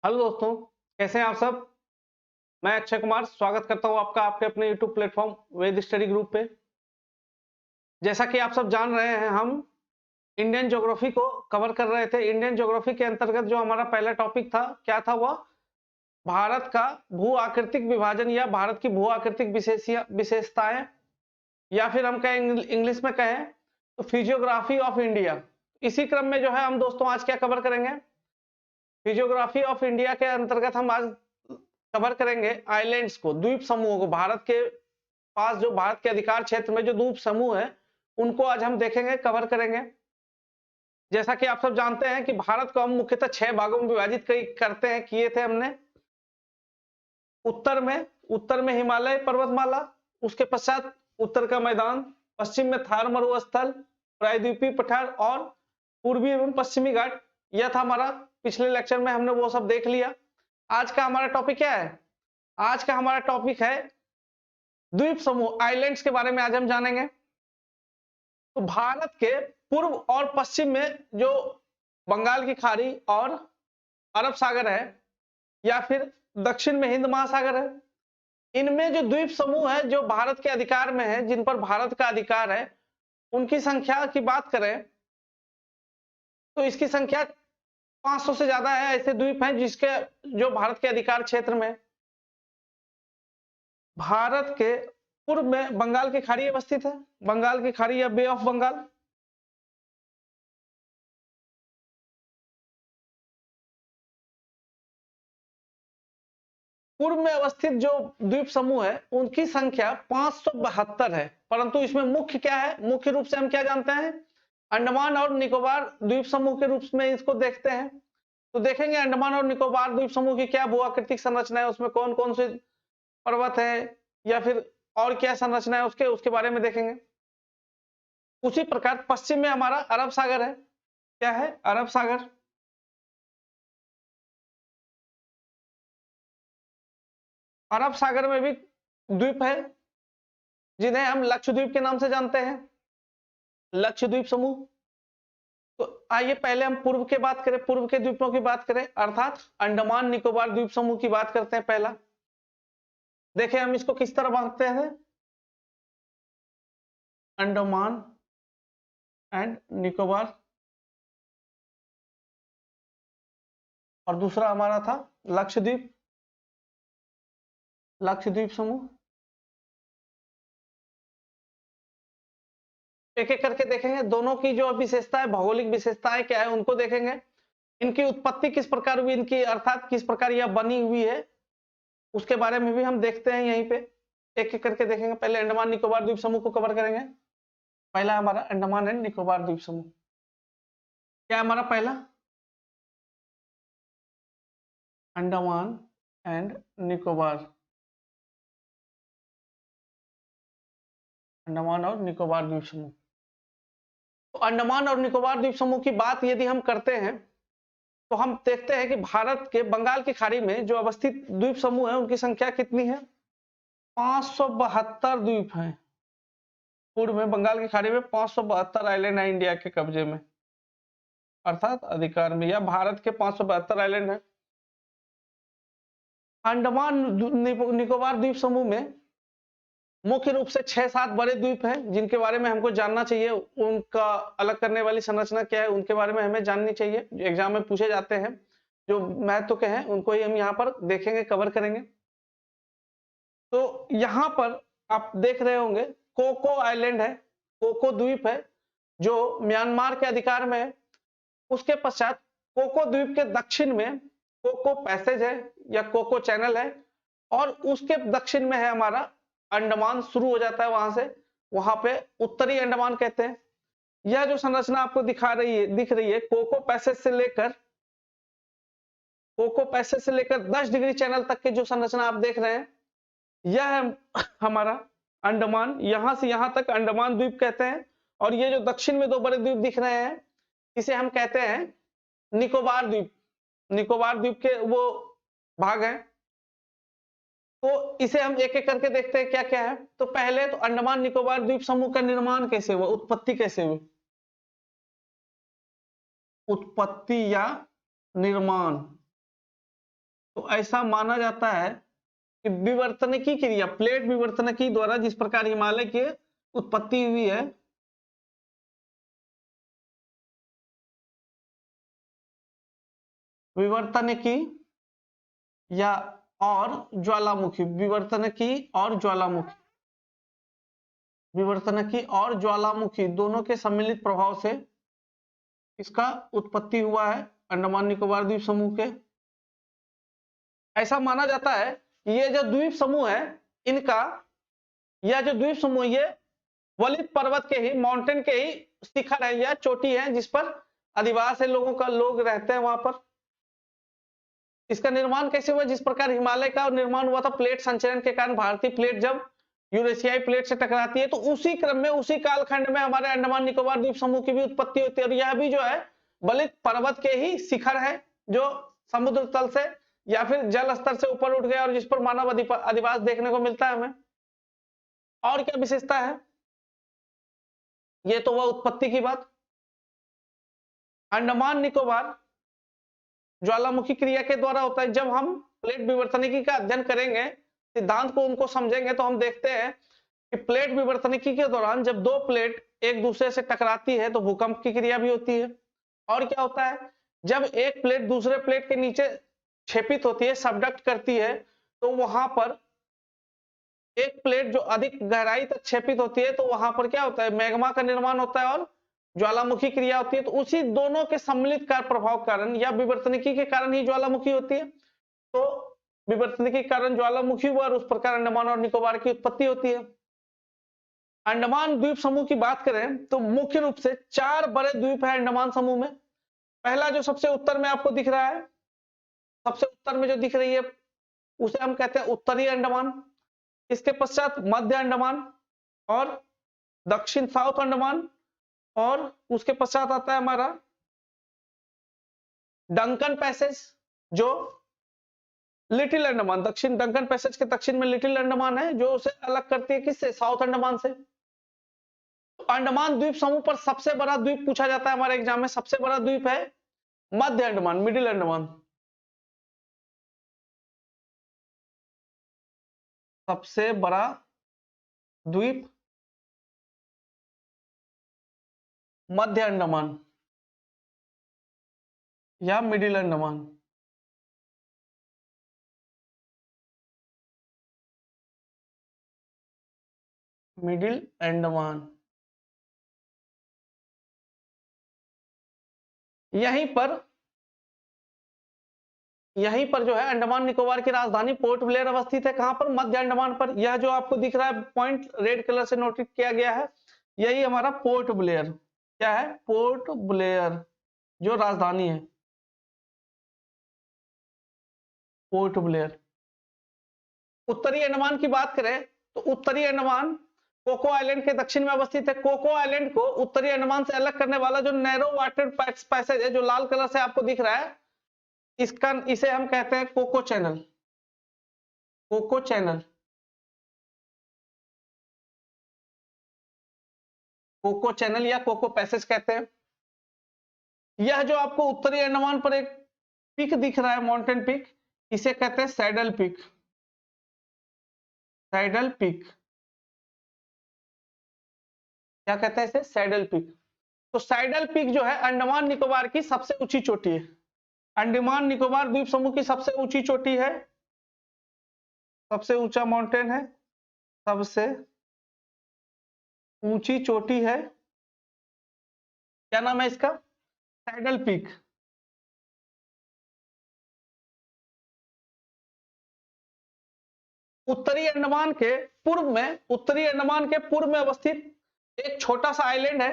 Hello दोस्तों, कैसे हैं आप सब। मैं अक्षय कुमार स्वागत करता हूं आपका आपके अपने यूट्यूब प्लेटफॉर्म वेद स्टडी ग्रुप पे। जैसा कि आप सब जान रहे हैं, हम इंडियन ज्योग्राफी को कवर कर रहे थे। इंडियन ज्योग्राफी के अंतर्गत जो हमारा पहला टॉपिक था, क्या था वह? भारत का भू आकृतिक विभाजन या भारत की भू आकृतिक विशेषताएं, या फिर हम कहें इंग्लिश में कहें तो फिजियोग्राफी ऑफ इंडिया। इसी क्रम में जो है हम दोस्तों आज क्या कवर करेंगे? फिजियोग्राफी ऑफ इंडिया के अंतर्गत हम आज कवर करेंगे आइलैंड्स को, द्वीप समूहों को। भारत के पास जो भारत के अधिकार क्षेत्र में जो द्वीप समूह है, उनको आज हम देखेंगे, कवर करेंगे। जैसा कि आप सब जानते हैं कि भारत को हम मुख्यतः 6 भागों में विभाजित करते हैं, किए थे हमने। उत्तर में हिमालय पर्वतमाला, उसके पश्चात उत्तर का मैदान, पश्चिम में थार मरुस्थल, प्रायद्वीपीय पठार और पूर्वी एवं पश्चिमी घाट। यह था हमारा, पिछले लेक्चर में हमने वो सब देख लिया। आज का हमारा टॉपिक क्या है? आज का हमारा टॉपिक है द्वीप समूह, आइलैंड्स के बारे में आज हम जानेंगे। तो भारत के पूर्व और पश्चिम में जो बंगाल की खाड़ी और अरब सागर है, या फिर दक्षिण में हिंद महासागर है, इनमें जो द्वीप समूह है जो भारत के अधिकार में है, जिन पर भारत का अधिकार है, उनकी संख्या की बात करें तो इसकी संख्या 500 से ज्यादा है। ऐसे द्वीप हैं जिसके जो भारत के अधिकार क्षेत्र में। भारत के पूर्व में बंगाल की खाड़ी अवस्थित है, बंगाल की खाड़ी या बे ऑफ बंगाल। पूर्व में अवस्थित जो द्वीप समूह है उनकी संख्या 572 है, परंतु इसमें मुख्य क्या है? मुख्य रूप से हम क्या जानते हैं? अंडमान और निकोबार द्वीप समूह के रूप में इसको देखते हैं। तो देखेंगे अंडमान और निकोबार द्वीप समूह की क्या भू आकृतिक संरचना है, उसमें कौन कौन से पर्वत है, या फिर और क्या संरचना है उसके उसके बारे में देखेंगे। उसी प्रकार पश्चिम में हमारा अरब सागर है। क्या है? अरब सागर। अरब सागर में भी द्वीप है जिन्हें हम लक्षद्वीप के नाम से जानते हैं, लक्षद्वीप समूह। तो आइए पहले हम पूर्व के बात करें, पूर्व के द्वीपों की बात करें, अर्थात अंडमान निकोबार द्वीप समूह की बात करते हैं। पहला देखें हम इसको किस तरह बांटते हैं, अंडमान एंड निकोबार, और दूसरा हमारा था लक्षद्वीप, लक्षद्वीप समूह। एक एक करके देखेंगे, दोनों की जो विशेषताएं, भौगोलिक विशेषताएं क्या है उनको देखेंगे। इनकी उत्पत्ति किस प्रकार हुई, इनकी अर्थात किस प्रकार यह बनी हुई है, उसके बारे में भी हम देखते हैं यहीं पे। एक एक करके देखेंगे। पहले अंडमान निकोबार द्वीप समूह को कवर करेंगे। पहला हमारा अंडमान एंड निकोबार द्वीप समूह। क्या हमारा पहला? अंडमान एंड निकोबार, अंडमान और निकोबार द्वीप समूह। तो अंडमान और निकोबार द्वीप समूह की बात यदि हम करते हैं तो हम देखते हैं कि भारत के बंगाल की खाड़ी में जो अवस्थित द्वीप समूह है उनकी संख्या कितनी है? 572 द्वीप हैं। पूर्व में बंगाल की खाड़ी में 572 आइलैंड है इंडिया के कब्जे में, अर्थात अधिकार में, या भारत के 572 आइलैंड है। अंडमान निकोबार द्वीप समूह में मुख्य रूप से 6-7 बड़े द्वीप हैं जिनके बारे में हमको जानना चाहिए। उनका अलग करने वाली संरचना क्या है उनके बारे में हमें जाननी चाहिए, एग्जाम में पूछे जाते हैं। जो महत्व के हैं उनको ही हम यहाँ पर देखेंगे, कवर करेंगे। तो यहाँ पर आप देख रहे होंगे कोको आइलैंड है, कोको द्वीप है जो म्यांमार के अधिकार में है। उसके पश्चात कोको द्वीप के दक्षिण में कोको पैसेज है या कोको चैनल है, और उसके दक्षिण में है हमारा अंडमान, शुरू हो जाता है वहां से, वहां पे उत्तरी अंडमान कहते हैं। यह जो संरचना आपको दिख रही है कोको पैसेज से लेकर 10 डिग्री चैनल तक की जो संरचना आप देख रहे हैं, यह है हमारा अंडमान। यहां से यहां तक अंडमान द्वीप कहते हैं। और ये जो दक्षिण में दो बड़े द्वीप दिख रहे हैं, इसे हम कहते हैं निकोबार द्वीप। निकोबार द्वीप के वो भाग है। तो इसे हम एक एक करके देखते हैं क्या क्या है। तो पहले तो अंडमान निकोबार द्वीप समूह का निर्माण कैसे हुआ, उत्पत्ति कैसे हुई? उत्पत्ति या निर्माण, तो ऐसा माना जाता है कि विवर्तनिकी क्रिया, प्लेट विवर्तनिकी द्वारा जिस प्रकार हिमालय की उत्पत्ति हुई है, विवर्तनिकी या और ज्वालामुखी, विवर्तनिकी और ज्वालामुखी, विवर्तनिकी और ज्वालामुखी दोनों के सम्मिलित प्रभाव से इसका उत्पत्ति हुआ है अंडमान निकोबार द्वीप समूह के। ऐसा माना जाता है कि ये जो द्वीप समूह है, इनका यह जो द्वीप समूह ये वलित पर्वत के ही, माउंटेन के ही शिखर है या चोटी है, जिस पर अधिवास है लोगों का, लोग रहते हैं वहां पर। इसका निर्माण कैसे हुआ? जिस प्रकार हिमालय का निर्माण हुआ था प्लेट संचरण के कारण, भारतीय प्लेट जब यूरेशियाई प्लेट से टकराती है, तो उसी क्रम में, उसी कालखंड में हमारे अंडमान निकोबार द्वीप समूह की भी उत्पत्ति होती है। और यह भी जो है वलित पर्वत के ही शिखर है, जो समुद्र तल से या फिर जल स्तर से ऊपर उठ गया और जिस पर मानव अधिवास देखने को मिलता है हमें। और क्या विशेषता है? ये तो वह उत्पत्ति की बात। अंडमान निकोबार ज्वालामुखी क्रिया के द्वारा होता है। जब हम प्लेट विवर्तनिकी का अध्ययन करेंगे, सिद्धांत को उनको समझेंगे, तो हम देखते हैं कि प्लेट विवर्तनिकी के दौरान जब दो प्लेट एक दूसरे से टकराती है तो भूकंप की क्रिया भी होती है। और क्या होता है? जब एक प्लेट दूसरे प्लेट के नीचे क्षेपित होती है, सबडक्ट करती है, तो वहां पर एक प्लेट जो अधिक गहराई तक क्षेपित होती है, तो वहां पर क्या होता है? मैग्मा का निर्माण होता है और ज्वालामुखी क्रिया होती है। तो उसी दोनों के सम्मिलित कार्य प्रभाव कारण या विवर्तनिकी के कारण ही ज्वालामुखी होती है। तो विवर्तनिकी के कारण ज्वालामुखी हुआ और उस प्रकार अंडमान और निकोबार की उत्पत्ति होती है। अंडमान द्वीप समूह की बात करें तो मुख्य रूप से 4 बड़े द्वीप है अंडमान समूह में। पहला जो सबसे उत्तर में आपको दिख रहा है, सबसे उत्तर में जो दिख रही है, उसे हम कहते हैं उत्तरी अंडमान। इसके पश्चात मध्य अंडमान और दक्षिण साउथ अंडमान, और उसके पश्चात आता है हमारा डंकन पैसेज, जो लिटिल अंडमान, दक्षिण डंकन पैसेज के दक्षिण में लिटिल अंडमान है, जो उसे अलग करती है किससे? साउथ अंडमान से। तो अंडमान द्वीप समूह पर सबसे बड़ा द्वीप पूछा जाता है हमारे एग्जाम में, सबसे बड़ा द्वीप है मध्य अंडमान, मिडिल अंडमान। सबसे बड़ा द्वीप मध्य अंडमान या मिडिल अंडमान। मिडिल अंडमान, यहीं पर जो है अंडमान निकोबार की राजधानी पोर्ट ब्लेयर अवस्थित है। कहां पर? मध्य अंडमान पर। यह जो आपको दिख रहा है पॉइंट रेड कलर से नोटिस किया गया है, यही हमारा पोर्ट ब्लेयर। क्या है? पोर्ट ब्लेयर, जो राजधानी है पोर्ट ब्लेयर। उत्तरी अंडमान की बात करें तो उत्तरी अंडमान कोको आइलैंड के दक्षिण में अवस्थित है। कोको आइलैंड को उत्तरी अंडमान से अलग करने वाला जो नैरो वाटर पैसेज है, जो लाल कलर से आपको दिख रहा है, इसे हम कहते हैं Coco Channel. Coco Channel, Coco Channel या कोको पैसेज कहते हैं। यह जो आपको उत्तरी अंडमान पर एक पिक दिख रहा है, माउंटेन पिक, इसे कहते हैं सैडल पिक। सैडल पिक, क्या कहते हैं इसे? Saddle Peak. तो सैडल पिक जो है अंडमान निकोबार की सबसे ऊंची चोटी है। अंडमान निकोबार द्वीप समूह की सबसे ऊंची चोटी है, सबसे ऊंचा माउंटेन है, सबसे ऊंची चोटी है। क्या नाम है इसका? Saddle peak. उत्तरी अंडमान के पूर्व में, उत्तरी अंडमान के पूर्व में अवस्थित एक छोटा सा आइलैंड है।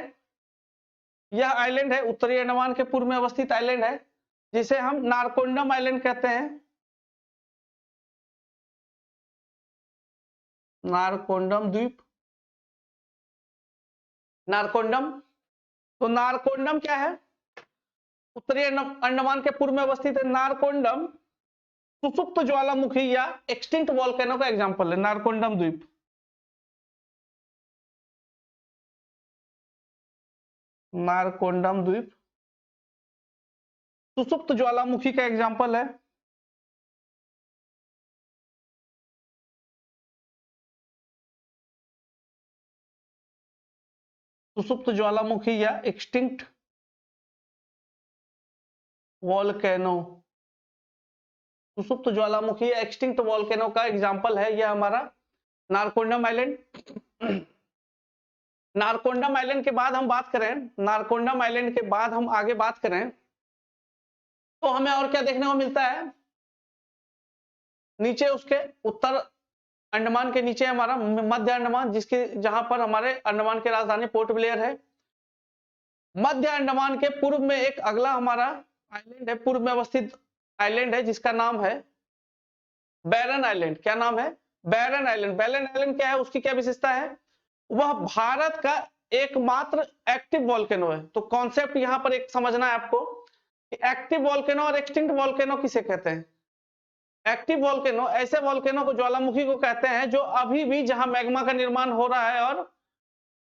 यह आइलैंड है उत्तरी अंडमान के पूर्व में अवस्थित आइलैंड है, जिसे हम नारकोंडम आइलैंड कहते हैं। नारकोंडम द्वीप, नारकोंडम। तो नारकोंडम क्या है? उत्तरी अंडमान के पूर्व में अवस्थित है। नारकोंडम सुसुप्त ज्वालामुखी या एक्सटिंक्ट वोल्केनो का एग्जांपल है, नारकोंडम द्वीप। नारकोंडम द्वीप सुसुप्त ज्वालामुखी का एग्जांपल है। सुसुप्त ज्वालामुखी या एक्सटिंक्ट वॉल्केनो। सुसुप्त ज्वालामुखी या एक्सटिंक्ट वॉल्केनो का एग्जांपल है यह हमारा नारकोंडम आइलैंड। नारकोंडम आइलैंड के बाद हम बात करें, नारकोंडम आइलैंड के बाद हम आगे बात करें तो हमें और क्या देखने को मिलता है। नीचे उसके उत्तर अंडमान के नीचे हमारा मध्य अंडमान, जिसकी जहां पर हमारे अंडमान की राजधानी पोर्ट ब्लेयर है। मध्य अंडमान के पूर्व में एक अगला हमारा आइलैंड है, पूर्व में अवस्थित आइलैंड है जिसका नाम है बैरन आइलैंड। क्या नाम है? बैरन आइलैंड। बैरन आइलैंड क्या है, उसकी क्या विशेषता है? वह भारत का एकमात्र एक्टिव वॉल्केनो है। तो कॉन्सेप्ट यहां पर एक समझना है आपको कि एक्टिव वॉल्केनो और एक्सटिंक्ट वॉल्केनो किसे कहते हैं। एक्टिव वॉल्केनो ऐसे वॉल्केनो को, ज्वालामुखी को कहते हैं जो अभी भी जहां मैग्मा का निर्माण हो रहा है और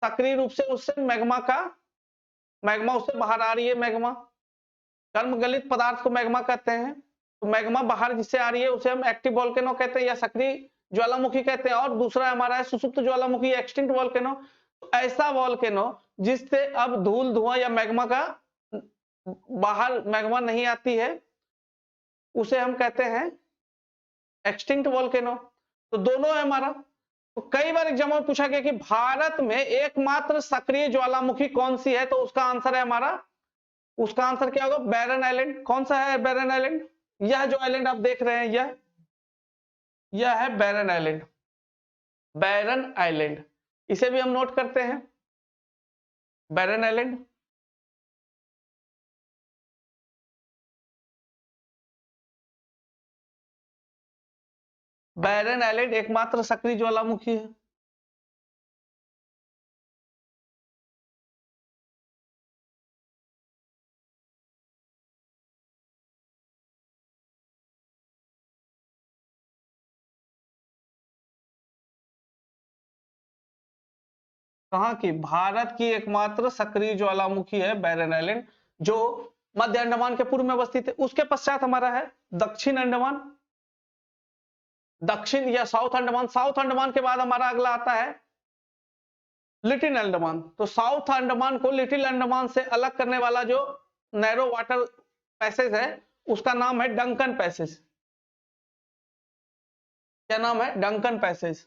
सक्रिय रूप से उससे मैग्मा उससे बाहर आ रही है। मैग्मा कर्मगलित पदार्थ को मैग्मा कहते हैं। तो मैग्मा बाहर जिससे आ रही है उसे हम एक्टिव वॉल्केनो कहते हैं या सक्रिय ज्वालामुखी कहते हैं। और दूसरा हमारा है सुसुप्त ज्वालामुखी, एक्सटिंक्ट वॉल्केनो। तो ऐसा वॉल्केनो जिससे अब धूल धुआं या मैग्मा का बाहर मैग्मा नहीं आती है उसे हम कहते हैं एक्सटिंक्ट वॉल्केनो। तो दोनों है हमारा। तो कई बार एग्जाम में पूछा गया कि भारत में एकमात्र सक्रिय ज्वालामुखी कौन सी है, तो उसका आंसर है हमारा, उसका आंसर क्या होगा? बैरन आइलैंड। कौन सा है बैरन आइलैंड? यह जो आइलैंड आप देख रहे हैं यह है बैरन आइलैंड। बैरन आइलैंड, इसे भी हम नोट करते हैं, बैरन आइलैंड। बैरन आइलैंड एकमात्र सक्रिय ज्वालामुखी है। कहां की? भारत की एकमात्र सक्रिय ज्वालामुखी है बैरन आइलैंड, जो मध्य अंडमान के पूर्व में अवस्थित है। उसके पश्चात हमारा है दक्षिण अंडमान, दक्षिण या साउथ अंडमान। साउथ अंडमान के बाद हमारा अगला आता है लिटिल अंडमान। तो साउथ अंडमान को लिटिल अंडमान से अलग करने वाला जो नैरो वाटर पैसेज है उसका नाम है डंकन पैसेज। क्या नाम है? Duncan passage.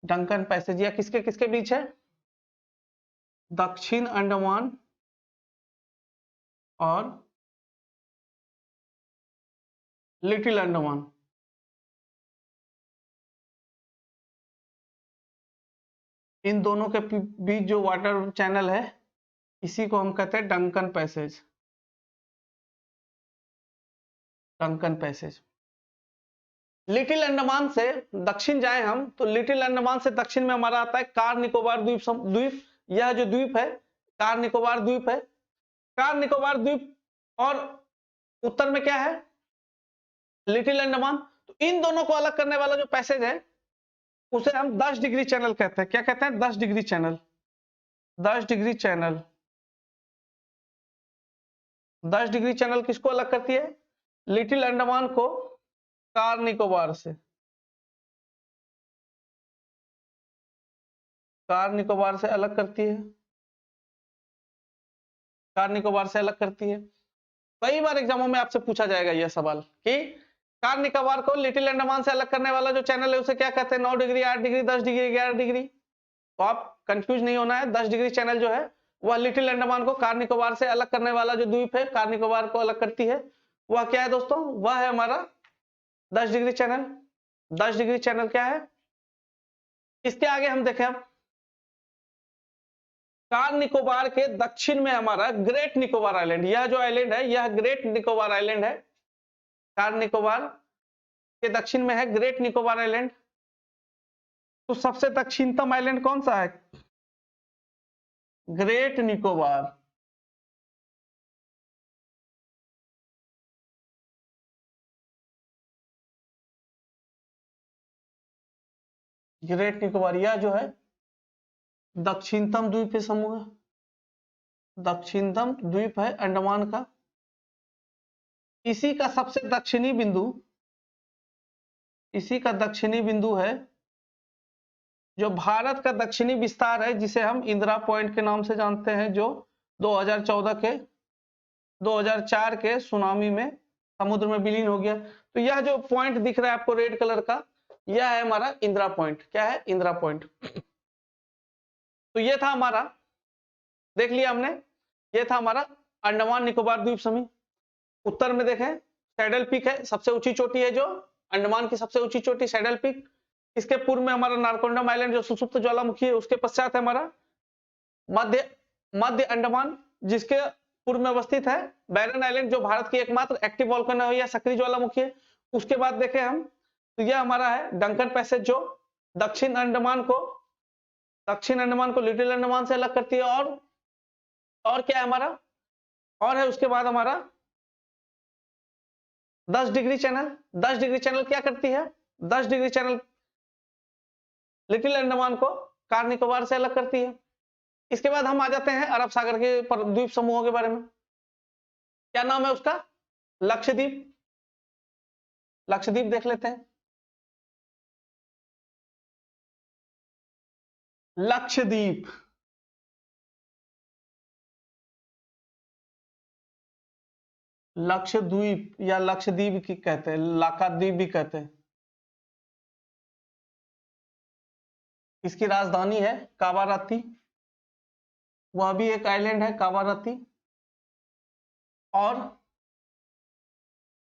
डंकन पैसेज या किसके किसके बीच है? दक्षिण अंडमान और लिटिल अंडमान। इन दोनों के बीच जो वाटर चैनल है इसी को हम कहते हैं Duncan passage. Duncan passage. Little Andaman से दक्षिण जाए हम तो लिटिल अंडमान से दक्षिण में हमारा आता है कार निकोबार द्वीप। यह जो द्वीप है कार निकोबार द्वीप है। कार निकोबार द्वीप और उत्तर में क्या है? लिटिल अंडमान। तो इन दोनों को अलग करने वाला जो पैसेज है उसे हम 10 डिग्री चैनल कहते हैं। क्या कहते हैं? 10 degree channel. 10 degree channel. 10 degree channel किसको अलग करती है? लिटिल अंडमान को कार निकोबार से। कार निकोबार से अलग करती है। कार निकोबार से अलग करती है। कई बार एग्जामों में आपसे पूछा जाएगा यह सवाल कि कार निकोबार को लिटिल अंडमान से अलग करने वाला जो चैनल है उसे क्या कहते हैं? 9 डिग्री, 8 डिग्री, 10 डिग्री, 11 डिग्री। तो आप कंफ्यूज नहीं होना है। 10 डिग्री चैनल जो है वह लिटिल अंडमान को कार निकोबार से अलग करने वाला जो द्वीप है, कार निकोबार को अलग करती है, वह क्या है दोस्तों? वह है हमारा 10 डिग्री चैनल। 10 डिग्री चैनल क्या है? इसके आगे हम देखें, कार निकोबार के दक्षिण में हमारा ग्रेट निकोबार आइलैंड। यह जो आइलैंड है यह ग्रेट निकोबार आइलैंड है। कार निकोबार के दक्षिण में है ग्रेट निकोबार आइलैंड। तो सबसे दक्षिणतम आइलैंड कौन सा है? ग्रेट निकोबार। ग्रेट निकोबार यह जो है दक्षिणतम द्वीप समूह है। दक्षिणतम द्वीप है अंडमान का। इसी का सबसे दक्षिणी बिंदु इसी का दक्षिणी बिंदु है, जो भारत का दक्षिणी विस्तार है, जिसे हम इंदिरा पॉइंट के नाम से जानते हैं, जो 2004 के सुनामी में समुद्र में विलीन हो गया। तो यह जो पॉइंट दिख रहा है आपको रेड कलर का, यह है हमारा इंदिरा पॉइंट। क्या है? इंदिरा पॉइंट। तो ये था हमारा, देख लिया हमने, ये था हमारा अंडमान निकोबार द्वीप समूह। उत्तर में देखें सैडल पीक है, सबसे ऊंची चोटी है, जो अंडमान की सबसे ऊंची चोटी सैडल पीक। इसके पूर्व में हमारा नारकोंडम आइलैंड जो सुसुप्त ज्वालामुखी है, उसके पश्चात है हमारा मध्य अंडमान, जिसके पूर्व में अवस्थित है बैरन आइलैंड, जो भारत की एकमात्र एक्टिव वोल्केनो है या सक्रिय ज्वालामुखी है। उसके बाद देखें हम, तो यह हमारा है डंकन पैसेज, जो दक्षिण अंडमान को लिटिल अंडमान से अलग करती है। और क्या है हमारा, और है उसके बाद हमारा 10 डिग्री चैनल। 10 डिग्री चैनल क्या करती है? 10 डिग्री चैनल लिटिल अंडमान को कार निकोबार से अलग करती है। इसके बाद हम आ जाते हैं अरब सागर के द्वीप समूहों के बारे में। क्या नाम है उसका? लक्षद्वीप। लक्षद्वीप देख लेते हैं। लक्षद्वीप, लक्षद्वीप या लक्षद्वीप की कहते हैं, लाकाद्वीप भी कहते हैं। इसकी राजधानी है कावाराती, वह भी एक आइलैंड है कावाराती। और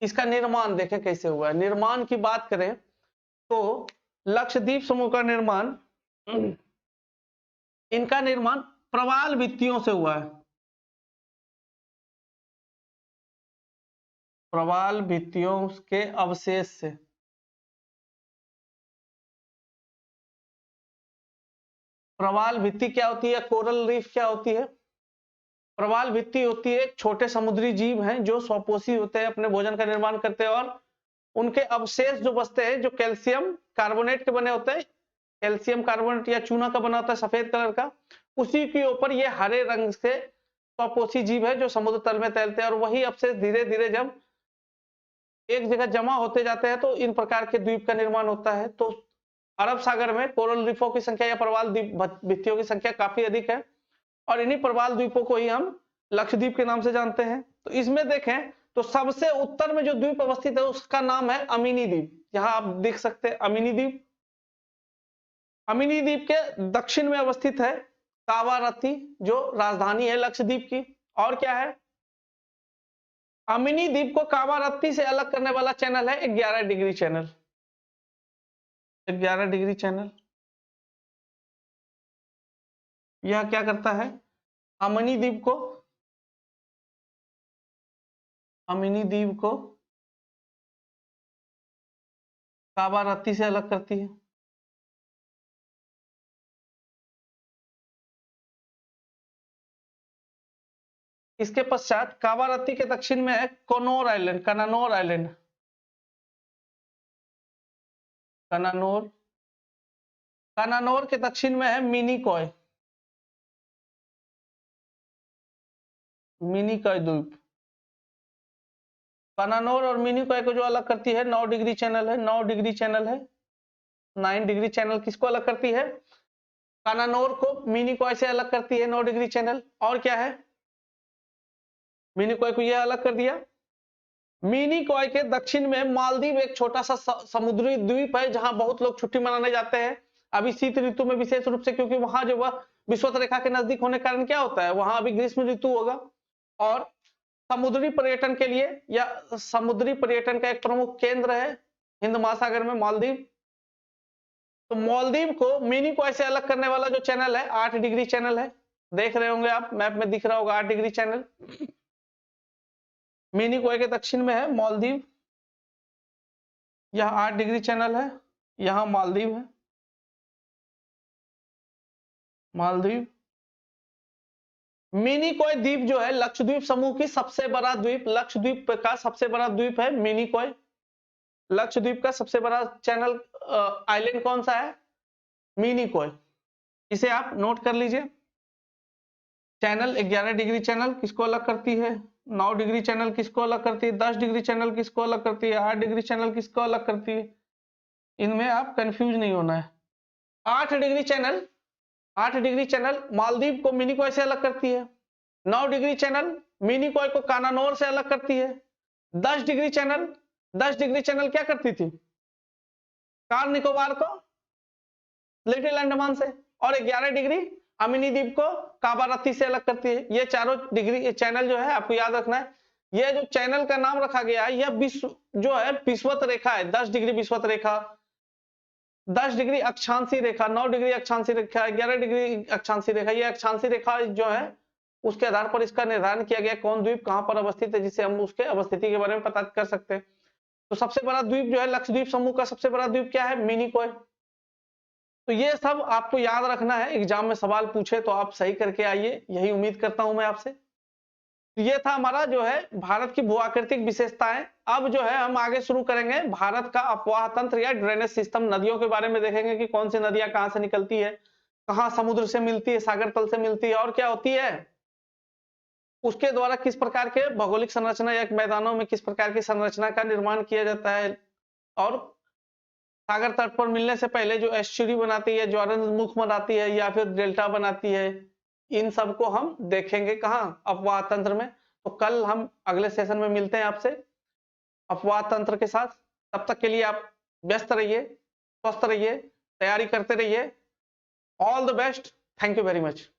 इसका निर्माण देखें कैसे हुआ है। निर्माण की बात करें तो लक्षद्वीप समूह का निर्माण, इनका निर्माण प्रवाल भित्तियों से हुआ है। प्रवाल भित्तियों के अवशेष से। प्रवाल भित्ति क्या होती है? कोरल रीफ क्या होती है? प्रवाल भित्ति होती है छोटे समुद्री जीव हैं जो स्वपोषी होते हैं, अपने भोजन का निर्माण करते हैं, और उनके अवशेष जो बचते हैं, जो कैल्शियम कार्बोनेट के बने होते हैं, कैल्शियम कार्बोनेट या चूना का बना होता है सफेद कलर का, उसी के ऊपर ये हरे रंग से स्वपोषी जीव है जो समुद्र तल में तैरते हैं। और वही अवशेष धीरे धीरे जब एक जगह जमा होते जाते हैं तो इन प्रकार के द्वीप का निर्माण होता है। तो अरब सागर में कोरल रीफों की संख्या या प्रवाल भित्तियों की संख्या काफी अधिक है, और इन्हीं प्रवाल द्वीपों को ही हम लक्षद्वीप के नाम से जानते हैं। तो इसमें देखें तो सबसे उत्तर में जो द्वीप अवस्थित है उसका नाम है अमीनी द्वीप। यहां आप देख सकते हैं अमीनी द्वीप। अमीनी द्वीप के दक्षिण में अवस्थित है कावारती, जो राजधानी है लक्षद्वीप की। और क्या है? अमीनी द्वीप को कावारत्ती से अलग करने वाला चैनल है 11 डिग्री चैनल। 11 डिग्री चैनल यह क्या करता है? अमीनी द्वीप को कावारत्ती से अलग करती है। इसके पश्चात कावारत्ती के दक्षिण में है Knorr island, Kananaur island, Kananaur के दक्षिण में है मिनिकॉय द्वीप। कनानौर और मिनिकॉय को जो अलग करती है 9 डिग्री चैनल है। 9 डिग्री चैनल किसको अलग करती है? कनानौर को मिनिकॉय से अलग करती है 9 डिग्री चैनल। और क्या है? मिनिकॉय को यह अलग कर दिया। मिनिकॉय के दक्षिण में मालदीव एक छोटा सा समुद्री द्वीप है, जहां बहुत लोग छुट्टी मनाने जाते हैं अभी शीत ऋतु में, विशेष रूप से क्योंकि वहां जो वह विषुवत रेखा के नजदीक होने के कारण क्या होता है, वहां अभी ग्रीष्म ऋतु होगा। और समुद्री पर्यटन के लिए या समुद्री पर्यटन का एक प्रमुख केंद्र है हिंद महासागर में मालदीव। तो मालदीव को मिनिकॉय से अलग करने वाला जो चैनल है 8 डिग्री चैनल है। देख रहे होंगे आप, मैप में दिख रहा होगा 8 डिग्री चैनल। मिनिकॉय के दक्षिण में है मालदीव, यह 8 डिग्री चैनल है, यहां मालदीव है। मालदीव मिनिकॉय द्वीप जो है लक्षद्वीप समूह की सबसे बड़ा द्वीप, लक्षद्वीप का सबसे बड़ा द्वीप है मिनिकॉय। लक्षद्वीप का सबसे बड़ा चैनल आइलैंड कौन सा है? मिनिकॉय। इसे आप नोट कर लीजिए। चैनल 11 डिग्री चैनल किसको अलग करती है? 9 डिग्री चैनल किसको अलग करती है? 10 डिग्री चैनल किसको अलग करती है? 8 डिग्री चैनल किसको अलग करती है? इनमें आप कंफ्यूज नहीं होना है। 8 degree channel, 8 degree channel Maldives को मिनिकॉय से अलग करती है। 9 डिग्री चैनल मिनिकॉय को कानानोर से अलग करती है। 10 डिग्री चैनल, 10 डिग्री चैनल क्या करती थी? कार निकोबार को लिटिल अंडमान से। और 11 डिग्री अमिनी द्वीप को काबारत्ती से अलग करती है। ये चारों डिग्री चैनल जो है आपको याद रखना है। ये जो चैनल का नाम रखा गया है, यह विश्व जो है विषुवत रेखा है। 10 डिग्री विषुवत रेखा, 10 डिग्री अक्षांशी रेखा, 9 डिग्री अक्षांशी रेखा, 11 डिग्री अक्षांशी रेखा। ये अक्षांशी रेखा जो है उसके आधार पर इसका निर्धारण किया गया कौन द्वीप कहां पर अवस्थित है, जिससे हम उसके अवस्थिति के बारे में पता कर सकते हैं। तो सबसे बड़ा द्वीप जो है लक्षद्वीप समूह का सबसे बड़ा द्वीप क्या है? मिनिकॉय। तो ये सब आपको याद रखना है, एग्जाम में सवाल पूछे तो आप सही करके आइए, यही उम्मीद करता हूं मैं आपसे। तो ये था हमारा जो है भारत की भूआकृतिक विशेषताएं। अब जो है हम आगे शुरू करेंगे भारत का अपवाह तंत्र या ड्रेनेज सिस्टम। नदियों के बारे में देखेंगे कि कौन सी नदियां कहां से निकलती है, कहां समुद्र से मिलती है, सागर तल से मिलती है और क्या होती है, उसके द्वारा किस प्रकार के भौगोलिक संरचना या मैदानों में किस प्रकार की संरचना का निर्माण किया जाता है, और सागर तट पर मिलने से पहले जो एस्चुरी बनाती है, ज्वारमुख बनाती है या फिर डेल्टा बनाती है, इन सब को हम देखेंगे कहां? अपवाह तंत्र में। तो कल हम अगले सेशन में मिलते हैं आपसे अपवाह तंत्र के साथ। तब तक के लिए आप व्यस्त रहिए, स्वस्थ रहिए, तैयारी करते रहिए। All the best. Thank you very much.